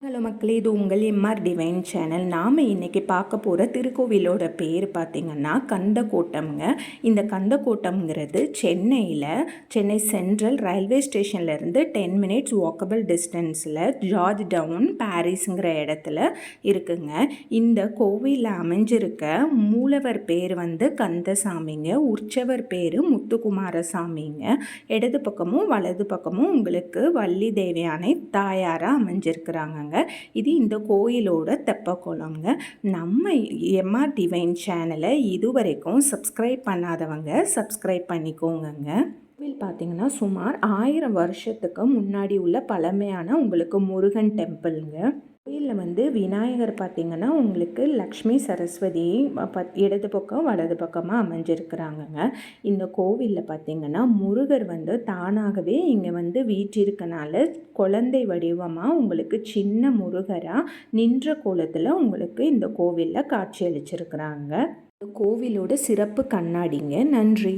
Hello மக்களே, இது உங்கள் எம்ஆர் டிவைன் சேனல். நாம் இன்றைக்கி பார்க்க போகிற திருக்கோவிலோட பேர் பார்த்திங்கன்னா கந்தக்கோட்டம்ங்க. இந்த கந்தக்கோட்டம்ங்கிறது சென்னை சென்ட்ரல் ரயில்வே ஸ்டேஷன்லேருந்து 10 மினிட்ஸ் வாக்கபிள் டிஸ்டன்ஸில் ஜார்ஜ் டவுன் பாரிஸுங்கிற இடத்துல இருக்குங்க. இந்த கோவிலில் அமைஞ்சிருக்க மூலவர் பேர் கந்தசாமிங்க, உற்சவர் பேர் முத்துக்குமாரசாமிங்க. இடது பக்கமும் வலது பக்கமும் உங்களுக்கு வள்ளி தேவியானை தாயாராக அமைஞ்சிருக்கிறாங்க. இது இந்த கோயிலோட தெப்பக்குளம்ங்க. நம்ம எம்ஆர் டிவைன் சேனலை இதுவரைக்கும் சப்ஸ்கிரைப் பண்ணாதவங்க சப்ஸ்கிரைப் பண்ணிக்கோங்க. கோவில் பார்த்திங்கன்னா சுமார் 1000 வருஷத்துக்கு முன்னாடி உள்ள பழமையான உங்களுக்கு முருகன் டெம்பிள்ங்க. கோயிலில் விநாயகர் பார்த்திங்கன்னா உங்களுக்கு லக்ஷ்மி சரஸ்வதி இடது பக்கம் வலது பக்கமாக அமைஞ்சிருக்கிறாங்கங்க. இந்த கோவிலில் பார்த்திங்கன்னா முருகர் தானாகவே இங்கே வீற்றிருக்கனால குழந்தை வடிவமாக உங்களுக்கு சின்ன முருகராக நின்ற கோலத்தில் உங்களுக்கு இந்த கோவிலில் காட்சி அளிச்சிருக்கிறாங்க. கோவிலோட சிறப்பு கண்ணாடிங்க. நன்றி.